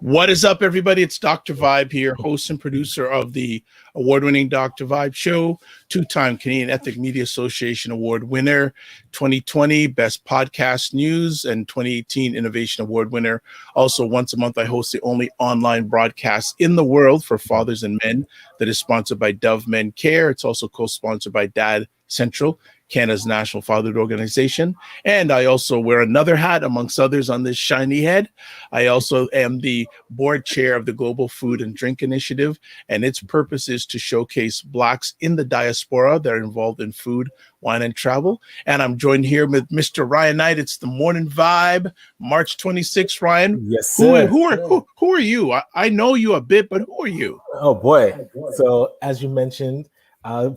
What is up, everybody? It's Dr. Vibe here, host and producer of the award-winning Dr. Vibe Show, two-time Canadian Ethnic Media Association Award winner, 2020 Best Podcast News, and 2018 Innovation Award winner. Also, once a month, I host the only online broadcast in the world for fathers and men that is sponsored by Dove Men Care. It's also co-sponsored by Dad Central, Canada's national fatherhood organization. And I also wear another hat amongst others on this shiny head. I also am the board chair of the Global Food and Drink Initiative, and its purpose is to showcase Blacks in the diaspora that are involved in food, wine, and travel. And I'm joined here with Mr. Ryan Knight. It's the Morning Vibe, March 26th, Ryan. Yes, sir. Who are you? I know you a bit, but who are you? Oh, boy. So as you mentioned,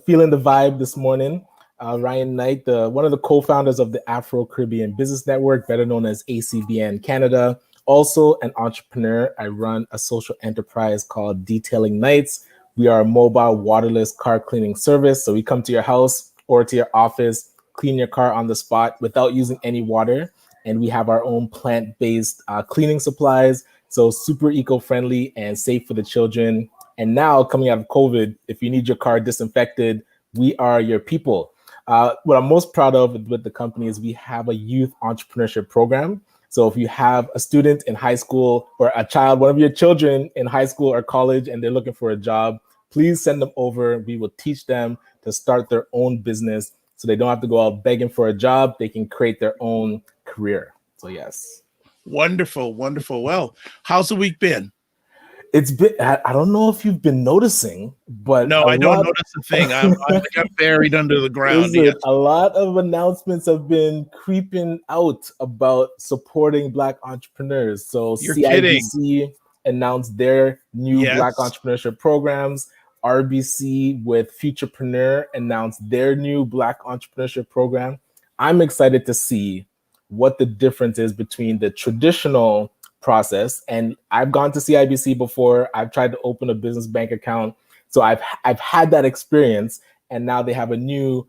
feeling the vibe this morning. Ryan Knight, one of the co-founders of the Afro-Caribbean Business Network, better known as ACBN Canada. Also an entrepreneur. I run a social enterprise called Detailing Nights. We are a mobile waterless car cleaning service. So we come to your house or to your office, clean your car on the spot without using any water. And we have our own plant-based cleaning supplies. So super eco-friendly and safe for the children. And now coming out of COVID, if you need your car disinfected, we are your people. What I'm most proud of with the company is we have a youth entrepreneurship program. So if you have a student in high school or a child, one of your children in high school or college, and they're looking for a job, please send them over. We will teach them to start their own business so they don't have to go out begging for a job. They can create their own career. So yes. Wonderful, wonderful. Well, how's the week been? It's been, I don't know if you've been noticing, but no, I don't notice a thing. I'm buried under the ground. Yes. A lot of announcements have been creeping out about supporting Black entrepreneurs. So You're CIBC kidding. announced their new Black entrepreneurship programs. RBC with Futurepreneur announced their new Black entrepreneurship program. I'm excited to see what the difference is between the traditional process. And I've gone to CIBC before. I've tried to open a business bank account. So I've had that experience. And now they have a new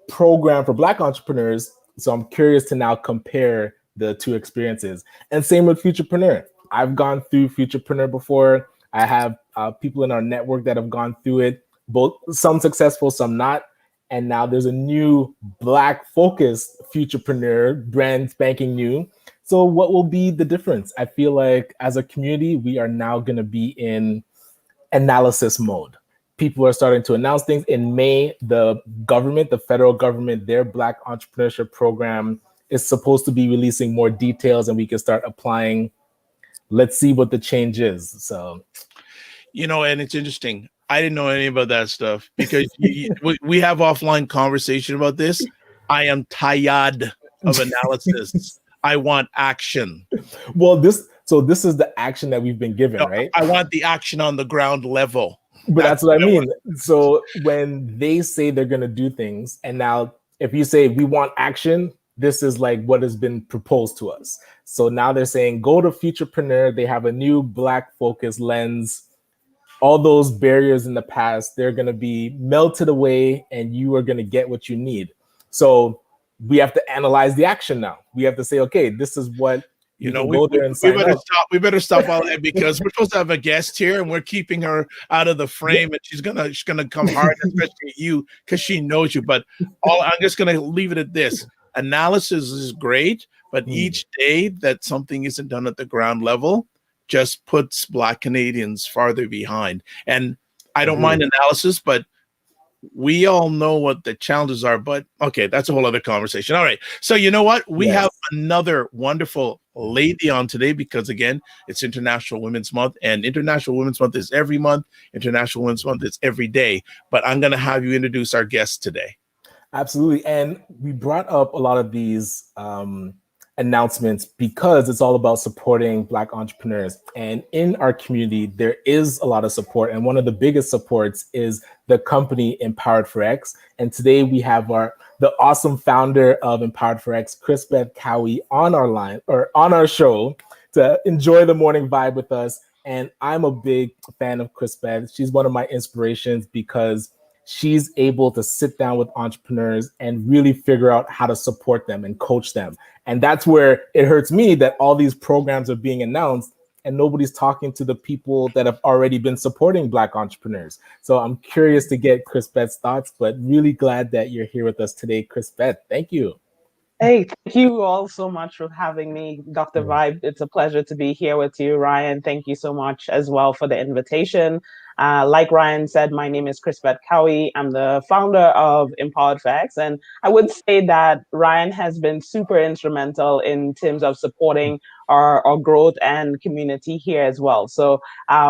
program for Black entrepreneurs. So I'm curious to now compare the two experiences. And same with Futurepreneur. I've gone through Futurepreneur before. I have people in our network that have gone through it, both some successful, some not. And now there's a new Black focused Futurepreneur, brand spanking new. So what will be the difference? I feel like as a community, we are now going to be in analysis mode. People are starting to announce things. In May, the government, the federal government, their Black entrepreneurship program is supposed to be releasing more details and we can start applying. Let's see what the change is. So, and it's interesting. I didn't know any about that stuff because we have offline conversation about this. I am tired of analysis. I want action. Well, this is the action that we've been given, right? I want the action on the ground level. But that's what I mean. So when they say they're going to do things, and now if you say we want action, this is like what has been proposed to us. So now they're saying go to Futurepreneur. They have a new Black focus lens. All those barriers in the past, they're going to be melted away and you are going to get what you need. So we have to analyze the action now. We have to say, okay, this is what we better stop all that because we're supposed to have a guest here and we're keeping her out of the frame, and she's gonna come hard, especially at you because she knows you. But I'm just gonna leave it at this: analysis is great, but each day that something isn't done at the ground level just puts Black Canadians farther behind. And I don't mind analysis, but we all know what the challenges are, but okay, that's a whole other conversation. All right. So you know what? We have another wonderful lady on today because again, it's International Women's Month, and International Women's Month is every month. International Women's Month is every day, but I'm going to have you introduce our guest today. Absolutely. And we brought up a lot of these announcements because it's all about supporting Black entrepreneurs. And in our community, there is a lot of support. And one of the biggest supports is the company Empowered for X. And today we have the awesome founder of Empowered for X, Chris-Beth Cowie, on our line or on our show to enjoy the morning vibe with us. And I'm a big fan of Chris-Beth. She's one of my inspirations because she's able to sit down with entrepreneurs and really figure out how to support them and coach them. And that's where it hurts me that all these programs are being announced and nobody's talking to the people that have already been supporting Black entrepreneurs. So I'm curious to get Chris-Beth's thoughts, but really glad that you're here with us today, Chris-Beth. Thank you. Hey, thank you all so much for having me, Dr. Vibe. It's a pleasure to be here with you, Ryan. Thank you so much as well for the invitation. Like Ryan said, my name is Chris-Beth Cowie. I'm the founder of Empowered Facts. And I would say that Ryan has been super instrumental in terms of supporting our growth and community here as well. So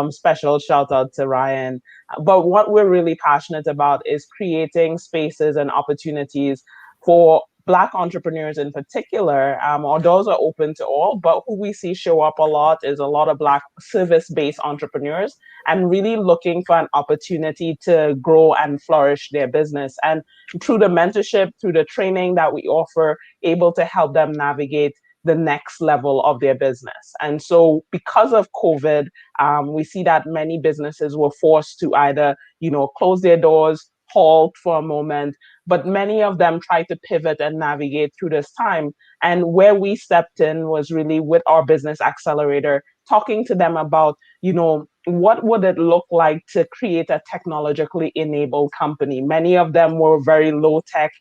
special shout out to Ryan. But what we're really passionate about is creating spaces and opportunities for Black entrepreneurs in particular. Our doors are open to all, but who we see show up a lot is a lot of Black service-based entrepreneurs and really looking for an opportunity to grow and flourish their business. And through the mentorship, through the training that we offer, able to help them navigate the next level of their business. And so because of COVID, we see that many businesses were forced to either, close their doors, halt for a moment, but many of them tried to pivot and navigate through this time. And where we stepped in was really with our business accelerator, talking to them about, what would it look like to create a technologically enabled company? Many of them were very low tech,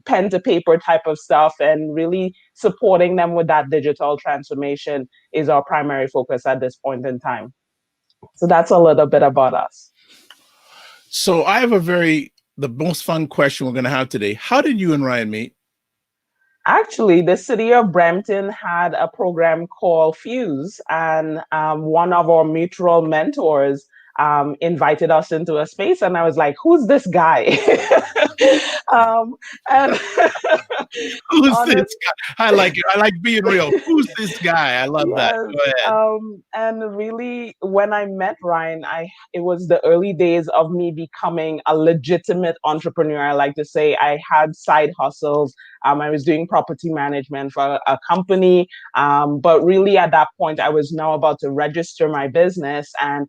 pen to paper type of stuff, and really supporting them with that digital transformation is our primary focus at this point in time. So that's a little bit about us. So I have the most fun question we're going to have today. How did you and Ryan meet? Actually, the city of Brampton had a program called Fuse, and one of our mutual mentors invited us into a space, and I was like, "Who's this guy?" And who's this guy? I like it. I like being real. Who's this guy? I love that. Go ahead. And really, when I met Ryan, it was the early days of me becoming a legitimate entrepreneur. I like to say I had side hustles. I was doing property management for a company, but really at that point, I was now about to register my business and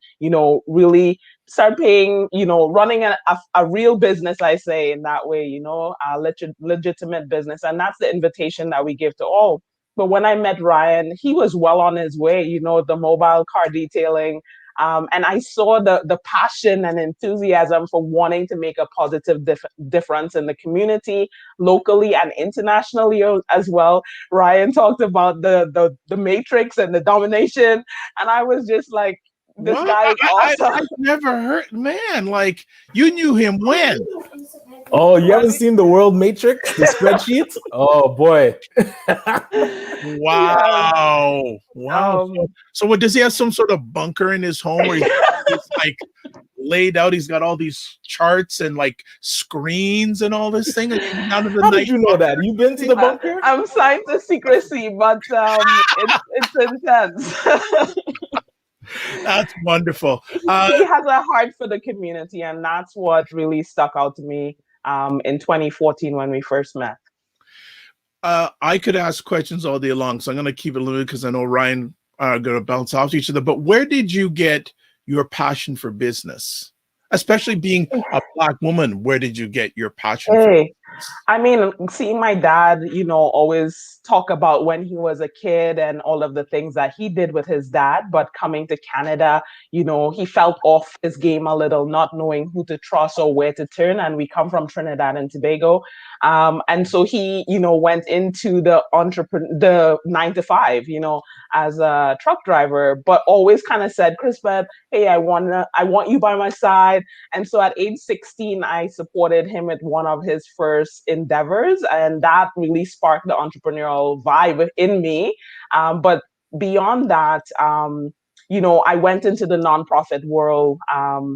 really start paying, running a real business, I say in that way, a legitimate business. And that's the invitation that we give to all. But when I met Ryan, he was well on his way, the mobile car detailing. And I saw the passion and enthusiasm for wanting to make a positive difference in the community, locally and internationally as well. Ryan talked about the matrix and the domination. And I was just like, this guy is awesome. I've never heard, man, like you knew him when? Oh, you haven't seen the World Matrix, the spreadsheet? Oh boy. Wow. Yes. Wow. So what, does he have some sort of bunker in his home where he's like laid out? He's got all these charts and like screens and all this thing. How did you know that? You've been to the bunker? I'm signed to secrecy, but it's intense. That's wonderful. He has a heart for the community, and that's what really stuck out to me in 2014 when we first met. I could ask questions all day long, so I'm going to keep it limited because I know Ryan are going to bounce off each other. But where did you get your passion for business? Especially being a Black woman, where did you get your passion for business? I mean, seeing my dad, always talk about when he was a kid and all of the things that he did with his dad, but coming to Canada, he felt off his game a little, not knowing who to trust or where to turn. And we come from Trinidad and Tobago. And so he, went into the 9-to-5, as a truck driver, but always kind of said, Chris-Beth, hey, I want you by my side. And so at age 16, I supported him with one of his first endeavors, and that really sparked the entrepreneurial vibe in me. But beyond that, I went into the nonprofit world,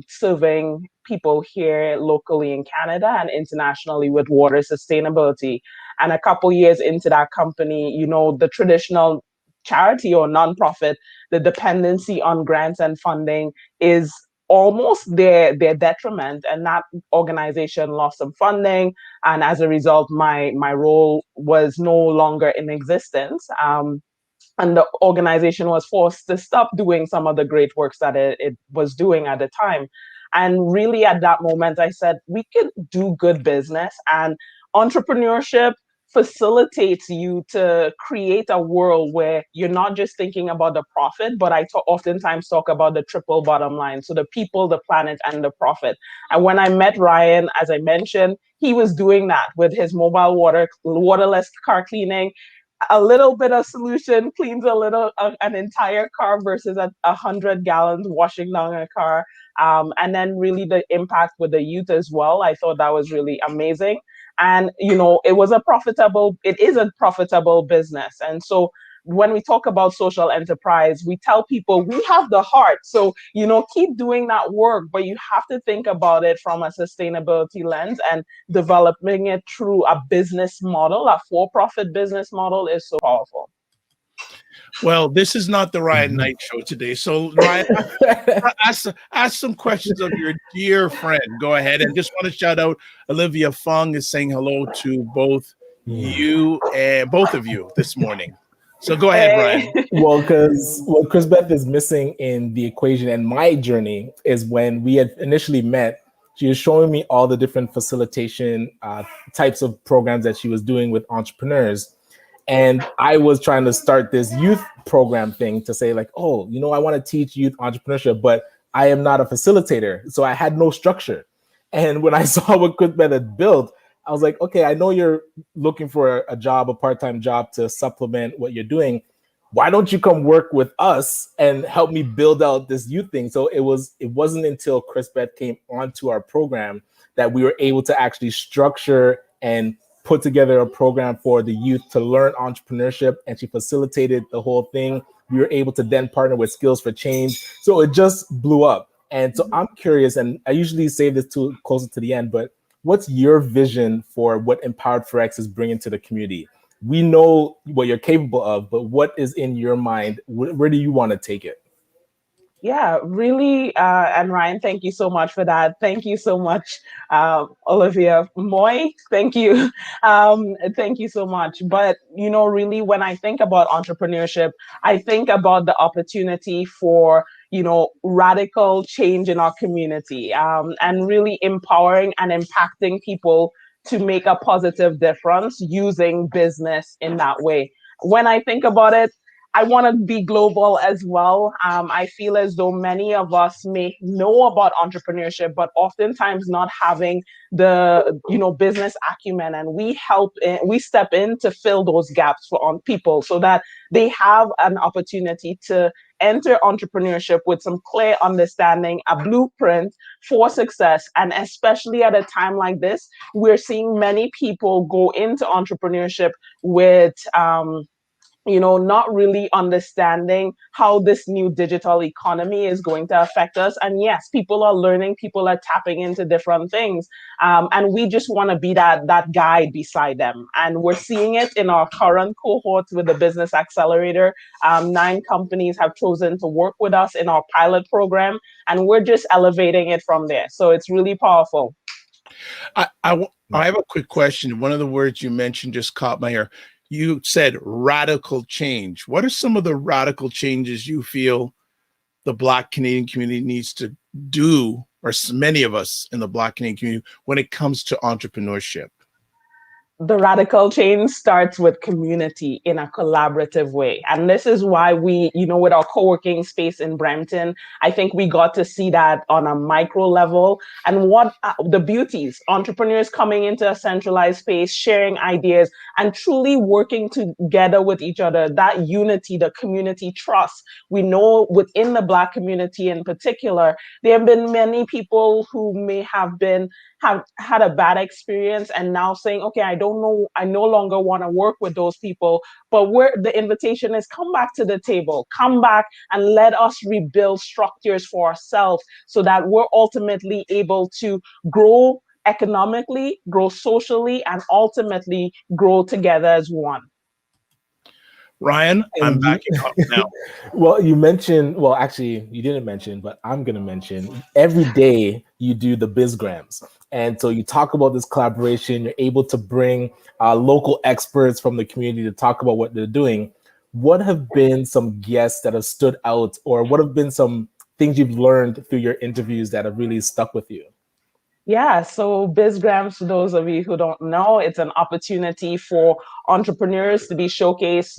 serving people here locally in Canada and internationally with water sustainability. And a couple years into that company, the traditional charity or nonprofit, the dependency on grants and funding is almost their detriment, and that organization lost some funding, and as a result my role was no longer in existence, and the organization was forced to stop doing some of the great works that it was doing at the time. And really at that moment I said we could do good business, and entrepreneurship facilitates you to create a world where you're not just thinking about the profit, but I oftentimes talk about the triple bottom line. So the people, the planet, and the profit. And when I met Ryan, as I mentioned, he was doing that with his mobile waterless car cleaning. A little bit of solution cleans an entire car versus 100 gallons washing down a car. And then really the impact with the youth as well. I thought that was really amazing. And, it is a profitable business. And so when we talk about social enterprise, we tell people we have the heart. So, keep doing that work, but you have to think about it from a sustainability lens, and developing it through a business model, a for-profit business model, is so powerful. Well, this is not the Ryan Knight show today. So, Ryan, ask some questions of your dear friend. Go ahead. And just want to shout out Olivia Fung is saying hello to both you and both of you this morning. So go ahead, Ryan. Well, because what Chris-Beth is missing in the equation and my journey is when we had initially met, she was showing me all the different facilitation types of programs that she was doing with entrepreneurs. And I was trying to start this youth program thing to say like, oh, I want to teach youth entrepreneurship, but I am not a facilitator. So I had no structure. And when I saw what Chris-Beth had built, I was like, okay, I know you're looking for a job, a part-time job to supplement what you're doing. Why don't you come work with us and help me build out this youth thing? So it wasn't until Chris-Beth came onto our program that we were able to actually structure and put together a program for the youth to learn entrepreneurship, and she facilitated the whole thing. We were able to then partner with Skills for Change. So it just blew up. And so I'm curious, and I usually save this to closer to the end, but what's your vision for what Empowered for X is bringing to the community? We know what you're capable of, but what is in your mind? Where do you want to take it? Yeah, really. And Ryan, thank you so much for that. Thank you so much, Olivia Moy. Thank you. Thank you so much. But, really, when I think about entrepreneurship, I think about the opportunity for, radical change in our community, and really empowering and impacting people to make a positive difference using business in that way. When I think about it, I want to be global as well. I feel as though many of us may know about entrepreneurship, but oftentimes not having the business acumen, and we step in to fill those gaps for people so that they have an opportunity to enter entrepreneurship with some clear understanding, a blueprint for success. And especially at a time like this, we're seeing many people go into entrepreneurship with not really understanding how this new digital economy is going to affect us. And yes, people are learning, people are tapping into different things. And we just want to be that guide beside them. And we're seeing it in our current cohort with the Business Accelerator. 9 companies have chosen to work with us in our pilot program, and we're just elevating it from there. So it's really powerful. I have a quick question. One of the words you mentioned just caught my ear. You said radical change. What are some of the radical changes you feel the Black Canadian community needs to do, or many of us in the Black Canadian community, when it comes to entrepreneurship? The radical change starts with community in a collaborative way. And this is why we, with our co-working space in Brampton, I think we got to see that on a micro level. And what the beauties, entrepreneurs coming into a centralized space, sharing ideas, and truly working together with each other, that unity, the community trust. We know within the Black community in particular, there have been many people who may have had a bad experience and now saying, okay, I no longer want to work with those people. But the invitation is, come back to the table, come back and let us rebuild structures for ourselves so that we're ultimately able to grow economically, grow socially, and ultimately grow together as one. Ryan, I'm backing up now. Well, actually, you didn't mention, but I'm going to mention every day you do the BizGrams. And so you talk about this collaboration, you're able to bring local experts from the community to talk about what they're doing. What have been some guests that have stood out, or what have been some things you've learned through your interviews that have really stuck with you? Yeah, so BizGrams, for those of you who don't know, it's an opportunity for entrepreneurs to be showcase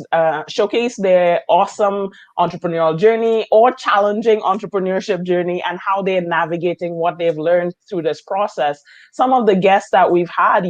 their awesome entrepreneurial journey or challenging entrepreneurship journey and how they're navigating what they've learned through this process. Some of the guests that we've had,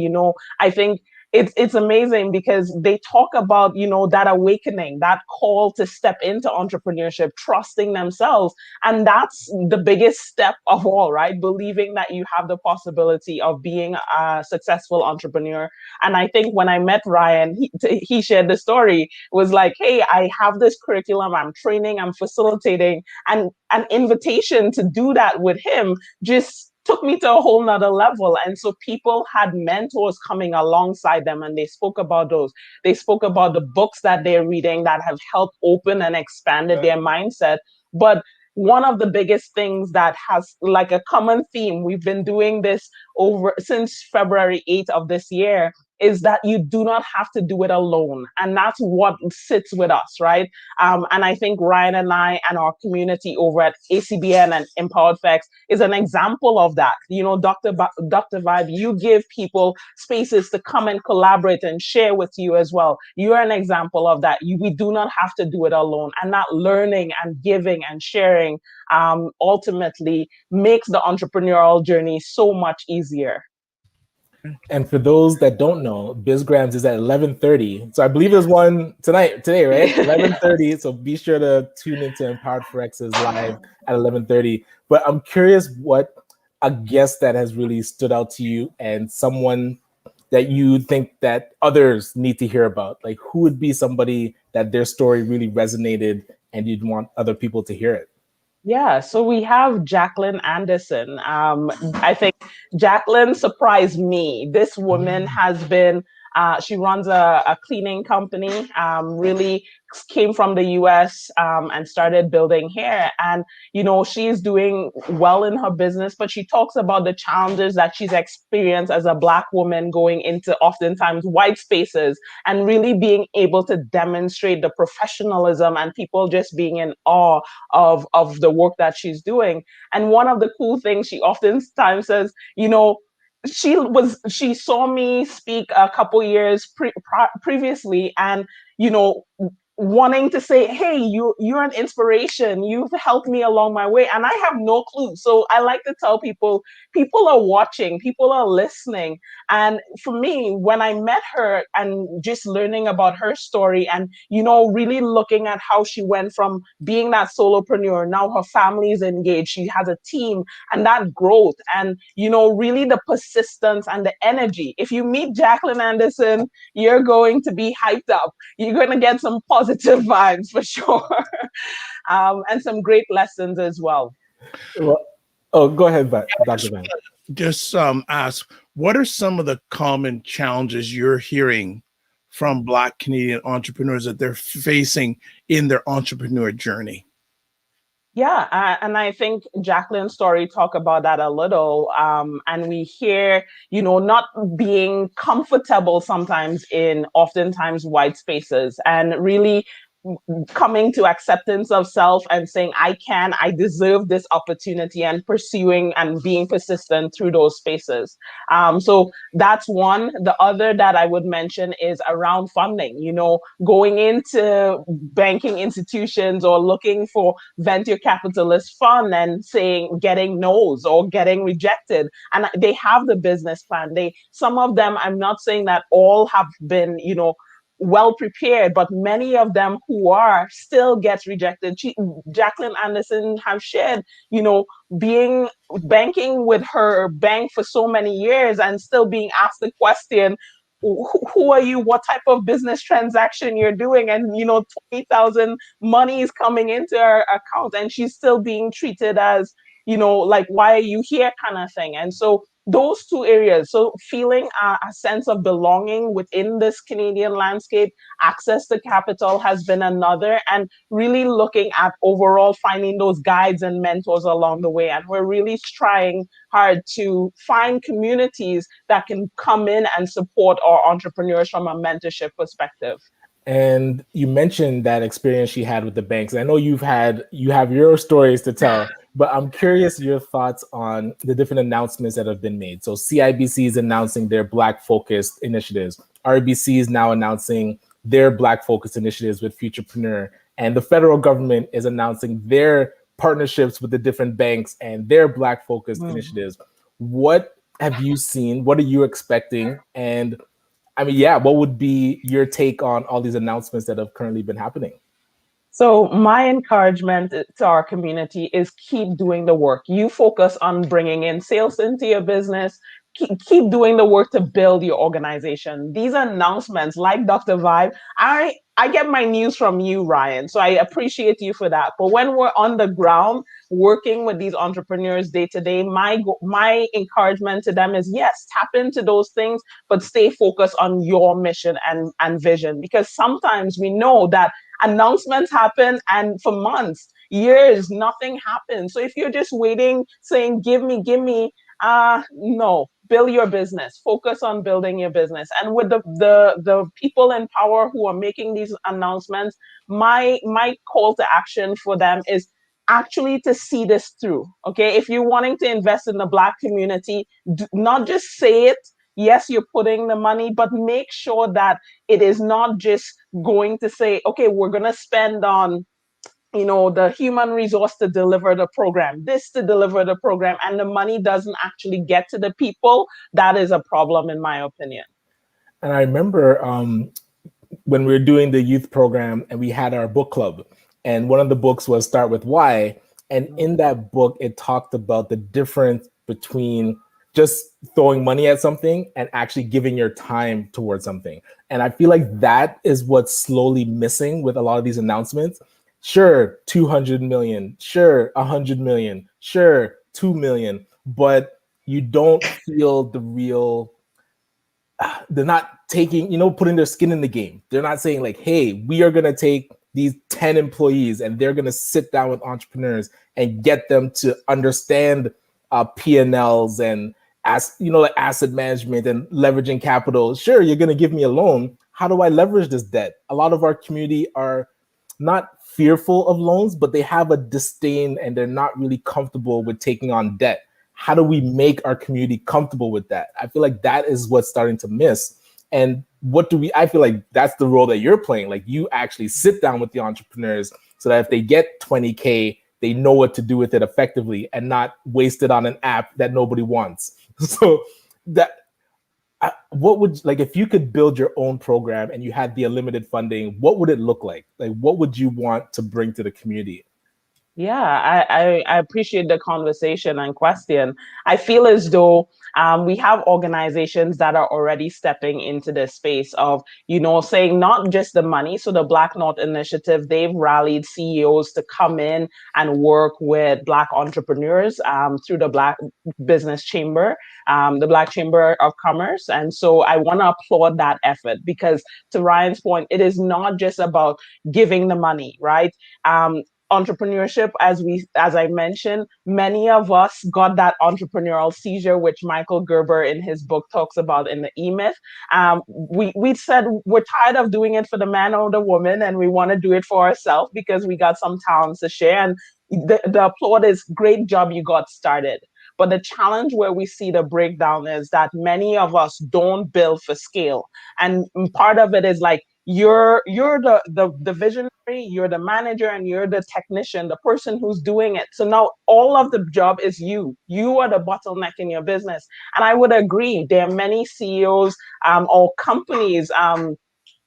I think it's amazing because they talk about, that awakening, that call to step into entrepreneurship, trusting themselves. And that's the biggest step of all, right? Believing that you have the possibility of being a successful entrepreneur. And I think when I met Ryan, he shared the story. It was like, hey, I have this curriculum, I'm training, I'm facilitating, and an invitation to do that with him just took me to a whole nother level. And so people had mentors coming alongside them, and they spoke about those. They spoke about the books that they're reading that have helped open and expanded their mindset. But one of the biggest things that has like a common theme, we've been doing this over since February 8th of this year, is that you do not have to do it alone. And that's what sits with us, right? And I think Ryan and I and our community over at ACBN and Empowered Facts is an example of that. Dr. Vibe, you give people spaces to come and collaborate and share with you as well. You're an example of that. We do not have to do it alone. And that learning and giving and sharing ultimately makes the entrepreneurial journey so much easier. And for those that don't know, BizGrams is at 11:30. So I believe there's one today, right? 11:30. So be sure to tune into Empowered Forex's live at 11:30. But I'm curious what a guest that has really stood out to you and someone that you think that others need to hear about. Like, who would be somebody that their story really resonated and you'd want other people to hear it? Yeah, so we have Jacqueline Anderson. I think Jacqueline surprised me. This woman has been, she runs a cleaning company, really came from the US and started building here. And, she's doing well in her business, but she talks about the challenges that she's experienced as a Black woman going into oftentimes white spaces and really being able to demonstrate the professionalism and people just being in awe of the work that she's doing. And one of the cool things she oftentimes says, she saw me speak a couple years previously, and wanting to say, hey, you're an inspiration, you've helped me along my way, and I have no clue. So I like to tell people are watching, people are listening. And for me, when I met her and just learning about her story and really looking at how she went from being that solopreneur, now her family is engaged, she has a team, and that growth, and really the persistence and the energy. If you meet Jacqueline Anderson, you're going to be hyped up, you're going to get some positive vibes for sure. And some great lessons as well. Well, go ahead, Dr. Van. Just ask, what are some of the common challenges you're hearing from Black Canadian entrepreneurs that they're facing in their entrepreneur journey? Yeah, and I think Jacqueline's story talk about that a little. And we hear, not being comfortable sometimes in oftentimes white spaces, and really coming to acceptance of self and saying, I deserve this opportunity, and pursuing and being persistent through those spaces. So that's one. The other that I would mention is around funding, going into banking institutions or looking for venture capitalist fund and getting no's or getting rejected. And they have the business plan. Some of them, I'm not saying that all have been, well prepared, but many of them who are still gets rejected. Jacqueline Anderson have shared, being banking with her bank for so many years and still being asked the question, who are you? What type of business transaction you're doing? And 20,000 money is coming into her account, and she's still being treated as, like, why are you here, kind of thing. And so those two areas, so feeling a sense of belonging within this Canadian landscape, access to capital has been another, and really looking at overall finding those guides and mentors along the way. And we're really trying hard to find communities that can come in and support our entrepreneurs from a mentorship perspective. And you mentioned that experience she had with the banks. I know you have your stories to tell, But I'm curious your thoughts on the different announcements that have been made. So CIBC is announcing their Black-focused initiatives. RBC is now announcing their Black-focused initiatives with Futurepreneur. And the federal government is announcing their partnerships with the different banks and their Black-focused initiatives. What have you seen? What are you expecting? And I mean, yeah, what would be your take on all these announcements that have currently been happening? So my encouragement to our community is keep doing the work. You focus on bringing in sales into your business. Keep doing the work to build your organization. These announcements, like Dr. Vibe, I get my news from you, Ryan. So I appreciate you for that. But when we're on the ground working with these entrepreneurs day to day, my encouragement to them is, yes, tap into those things, but stay focused on your mission and vision. Because sometimes we know that announcements happen and for months, years, nothing happens. So if you're just waiting, saying, give me, no, build your business, focus on building your business. And with the people in power who are making these announcements, my call to action for them is actually to see this through. Okay, if you're wanting to invest in the Black community, not just say it. Yes, you're putting the money, but make sure that it is not just going to say, okay, we're going to spend on the human resource to deliver the program, this to deliver the program, and the money doesn't actually get to the people. That is a problem, in my opinion. And I remember when we were doing the youth program and we had our book club, and one of the books was Start With Why. And in that book, it talked about the difference between just throwing money at something and actually giving your time towards something. And I feel like that is what's slowly missing with a lot of these announcements. Sure, 200 million, sure, 100 million, sure, 2 million, but you don't feel the real, they're not taking, putting their skin in the game. They're not saying like, hey, we are going to take these 10 employees and they're going to sit down with entrepreneurs and get them to understand P&Ls and like asset management and leveraging capital. Sure, you're going to give me a loan. How do I leverage this debt? A lot of our community are not fearful of loans, but they have a disdain and they're not really comfortable with taking on debt. How do we make our community comfortable with that? I feel like that is what's starting to miss. And I feel like that's the role that you're playing. Like you actually sit down with the entrepreneurs so that if they get 20K, they know what to do with it effectively and not waste it on an app that nobody wants. So what would, like, if you could build your own program and you had the unlimited funding, what would it look like? Like, what would you want to bring to the community? Yeah, I appreciate the conversation and question. I feel as though we have organizations that are already stepping into the space of, saying not just the money. So the Black North Initiative, they've rallied CEOs to come in and work with Black entrepreneurs through the Black Business Chamber, the Black Chamber of Commerce. And so I want to applaud that effort because, to Ryan's point, it is not just about giving the money, right? Entrepreneurship, as I mentioned, many of us got that entrepreneurial seizure, which Michael Gerber in his book talks about in the E-Myth. We said we're tired of doing it for the man or the woman, and we want to do it for ourselves because we got some talents to share. And the applaud is great job, you got started. But the challenge where we see the breakdown is that many of us don't build for scale, and part of it is like you're the visionary, you're the manager, and you're the technician, the person who's doing it. So now all of the job is you. You are the bottleneck in your business. And I would agree, there are many CEOs or companies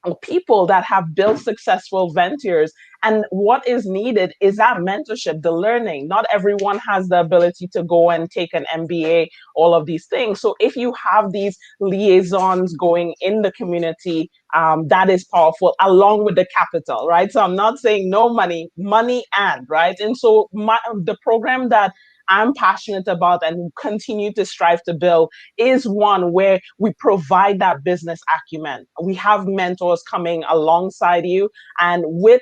or people that have built successful ventures. And what is needed is that mentorship, the learning. Not everyone has the ability to go and take an MBA, all of these things. So if you have these liaisons going in the community, that is powerful, along with the capital, right? So I'm not saying no money, and, right? And so the program that I'm passionate about and continue to strive to build is one where we provide that business acumen. We have mentors coming alongside you, and with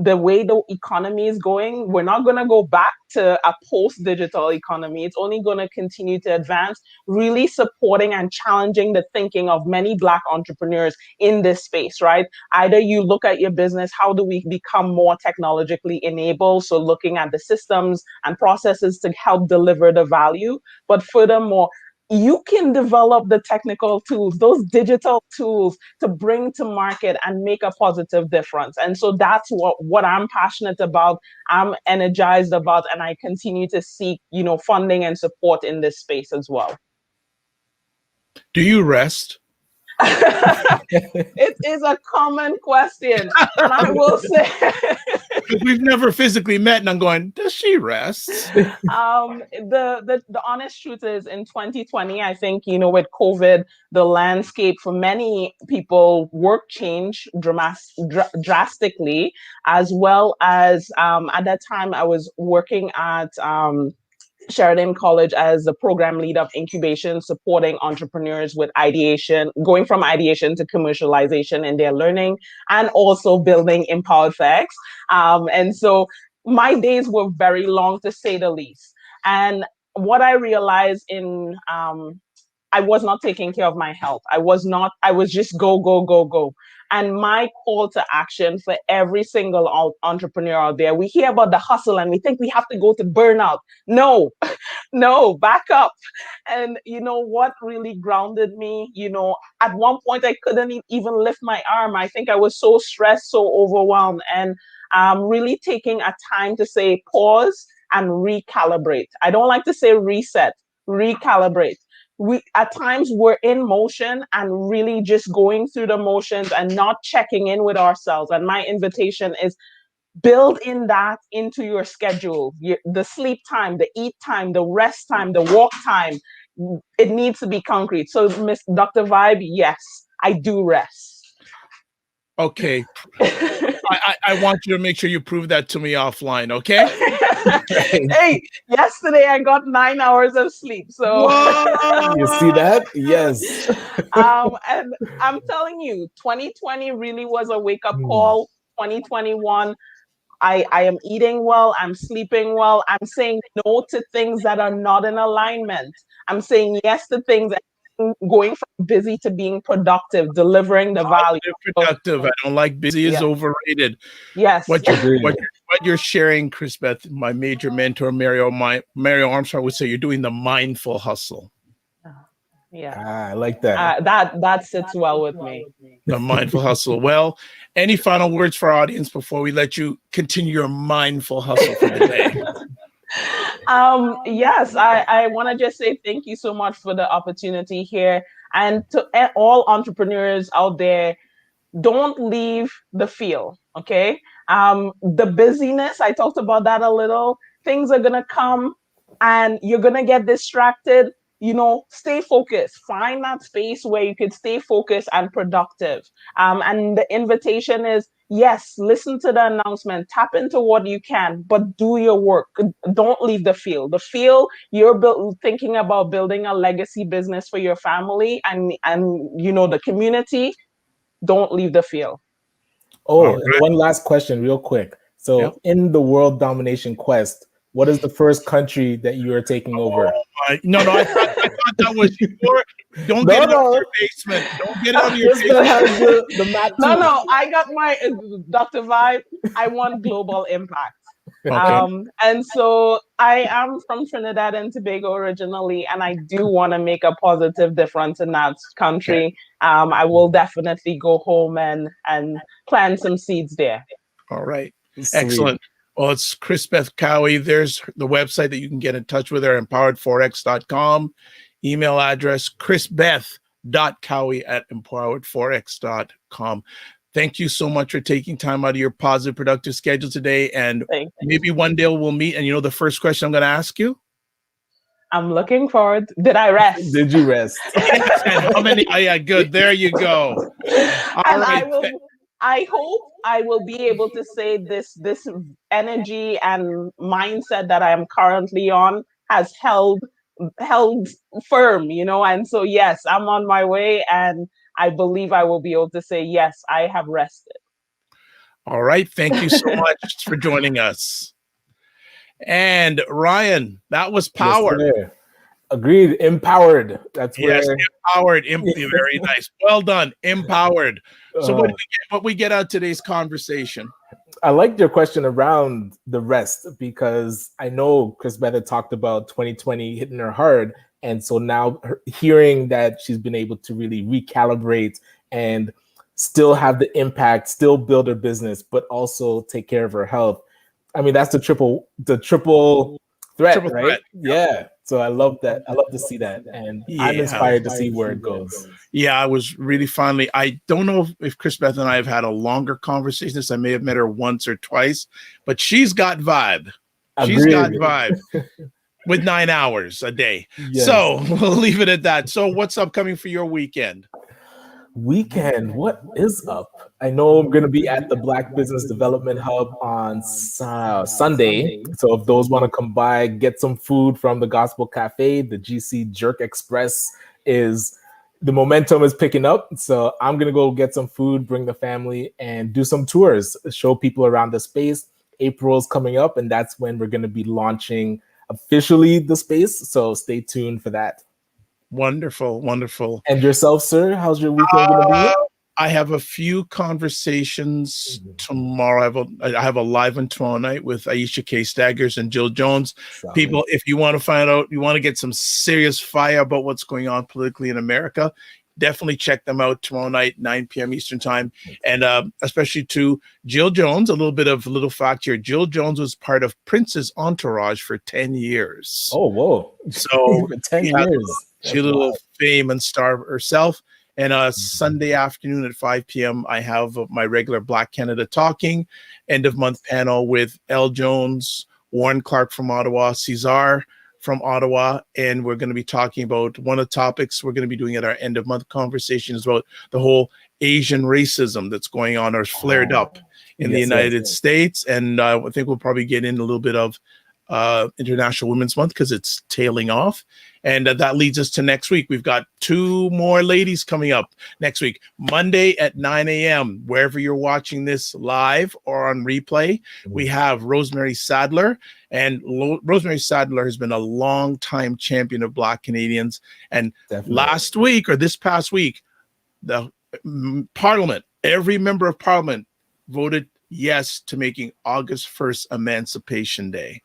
the way the economy is going, we're not going to go back to a post-digital economy. It's only going to continue to advance, really supporting and challenging the thinking of many Black entrepreneurs in this space, right? Either you look at your business, how do we become more technologically enabled? So looking at the systems and processes to help deliver the value. But furthermore, you can develop the technical tools, those digital tools to bring to market and make a positive difference. And so that's what I'm passionate about, I'm energized about, and I continue to seek, funding and support in this space as well. Do you rest? It is a common question, and I will say we've never physically met, and I'm going, does she rest? The honest truth is, in 2020, I think, with COVID, the landscape for many people, work changed drastically, as well as at that time I was working at Sheridan College as a program lead of incubation, supporting entrepreneurs with ideation, going from ideation to commercialization in their learning, and also building Empowered for X. And so my days were very long, to say the least. And what I realized I was not taking care of my health. I was just go, go, go, go. And my call to action for every single entrepreneur out there, we hear about the hustle and we think we have to go to burnout. No, no, back up. And what really grounded me, at one point I couldn't even lift my arm. I think I was so stressed, so overwhelmed, and really taking a time to say pause and recalibrate. I don't like to say reset, recalibrate. We at times we're in motion and really just going through the motions and not checking in with ourselves. And my invitation is, build in that into your schedule, the sleep time, the eat time, the rest time, the walk time. It needs to be concrete. So Miss Dr. Vibe, yes, I do rest. Okay. I want you to make sure you prove that to me offline, okay? Hey, yesterday I got 9 hours of sleep. So you see that? Yes. And I'm telling you, 2020 really was a wake-up call. 2021, I am eating well, I'm sleeping well, I'm saying no to things that are not in alignment. I'm saying yes to things that going from busy to being productive, delivering the value. Productive. I don't like busy is overrated. Yes. What you're sharing, Chris-Beth, my major mentor, Mario Armstrong, would say you're doing the mindful hustle. Yeah. I like that. That sits well with me. The mindful hustle. Well, any final words for our audience before we let you continue your mindful hustle for the day? Yes, I want to just say thank you so much for the opportunity here. And to all entrepreneurs out there, don't leave the field, okay? The busyness, I talked about that a little. Things are going to come and you're going to get distracted. Stay focused. Find that space where you could stay focused and productive. And the invitation is, yes, listen to the announcement, tap into what you can, but do your work. Don't leave the field. The field, you're thinking about building a legacy business for your family and the community. Don't leave the field. Oh, right. One last question real quick. So in the world domination quest, what is the first country that you are taking over? No, I thought that was your. Don't get it out of your basement. Don't get it out of your basement. No, I got my Dr. Vibe. I want global impact. Okay. And so I am from Trinidad and Tobago originally, and I do want to make a positive difference in that country. Okay. I will definitely go home and plant some seeds there. All right. Sweet. Excellent. Well, it's Chris-Beth Cowie. There's the website that you can get in touch with her, empowered4x.com. Email address, chrisbeth.cowie@empowered4x.com. Thank you so much for taking time out of your positive, productive schedule today. And maybe one day we'll meet. And the first question I'm going to ask you? I'm looking forward. Did I rest? Did you rest? Yes, and how many? Oh, yeah, good. There you go. All right. I hope I will be able to say this energy and mindset that I am currently on has held firm, and so yes, I'm on my way, and I believe I will be able to say yes, I have rested. All right. Thank you so much for joining us. And Ryan, that was power. Yes, agreed. Empowered. That's yes, where empowered. Very nice. Well done. Empowered. So what we get out of today's conversation? I liked your question around the rest, because I know Chris-Beth talked about 2020 hitting her hard. And so now hearing that she's been able to really recalibrate and still have the impact, still build her business, but also take care of her health. I mean, that's the triple threat, right? Threat. Yeah. So I love that. I love to see that. And I'm inspired to see where it goes. Yeah, I was really finally. I don't know if Chris-Beth and I have had a longer conversation. I may have met her once or twice, but she's got vibe. She's got vibe with 9 hours a day. Yes. So we'll leave it at that. So what's upcoming for your weekend? What is up? I know I'm going to be at the Black Business Development Hub on Sunday. So if those want to come by, get some food from the Gospel Cafe, the GC Jerk Express the momentum is picking up. So I'm going to go get some food, bring the family, and do some tours, show people around the space. April's coming up, and that's when we're going to be launching officially the space. So stay tuned for that. Wonderful, wonderful. And yourself, sir? How's your weekend going to be? I have a few conversations tomorrow. I have a live one tomorrow night with Aisha K. Staggers and Jill Jones. People, if you want to find out, you want to get some serious fire about what's going on politically in America, definitely check them out tomorrow night, 9 p.m. Eastern time. And especially to Jill Jones, a little fact here. Jill Jones was part of Prince's entourage for 10 years. Oh, whoa. So 10 years. She had a little fame and star herself. And Sunday afternoon at 5 p.m., I have my regular Black Canada Talking end of month panel with Elle Jones, Warren Clark from Ottawa, Cesar from Ottawa. And we're going to be talking about one of the topics we're going to be doing at our end of month conversation is about the whole Asian racism that's going on or flared up in the United States. And I think we'll probably get in a little bit of International Women's Month because it's tailing off. And that leads us to next week. We've got 2 more ladies coming up next week, Monday at 9 a.m. Wherever you're watching this live or on replay, we have Rosemary Sadler. And Rosemary Sadler has been a long-time champion of Black Canadians. And last week or this past week, the Parliament, every member of Parliament voted yes to making August 1st Emancipation Day.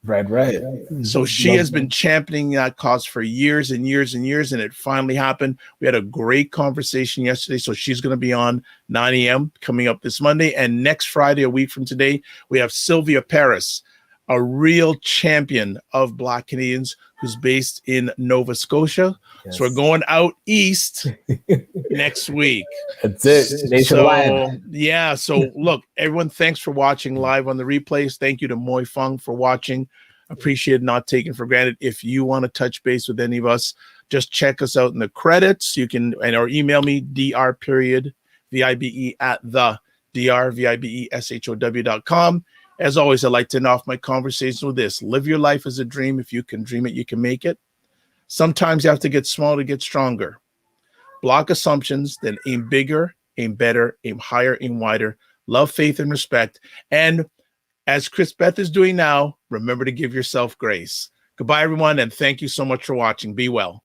Right. So she has been championing that cause for years and years and years, and it finally happened. We had a great conversation yesterday, so she's going to be on 9 a.m. coming up this Monday. And next Friday, a week from today, we have Sylvia Paris, a real champion of Black Canadians who's based in Nova Scotia. Yes. So we're going out east next week. That's it. Nationwide. So look, everyone, thanks for watching live on the replays. Thank you to Moi Fung for watching. Appreciate it, not taken for granted. If you want to touch base with any of us, just check us out in the credits. You can, or email me, dr.vibe at the drvibeshow.com. As always, I like to end off my conversation with this. Live your life as a dream. If you can dream it, you can make it. Sometimes you have to get small to get stronger. Block assumptions, then aim bigger, aim better, aim higher, aim wider. Love, faith, and respect. And as Chris-Beth is doing now, remember to give yourself grace. Goodbye, everyone, and thank you so much for watching. Be well.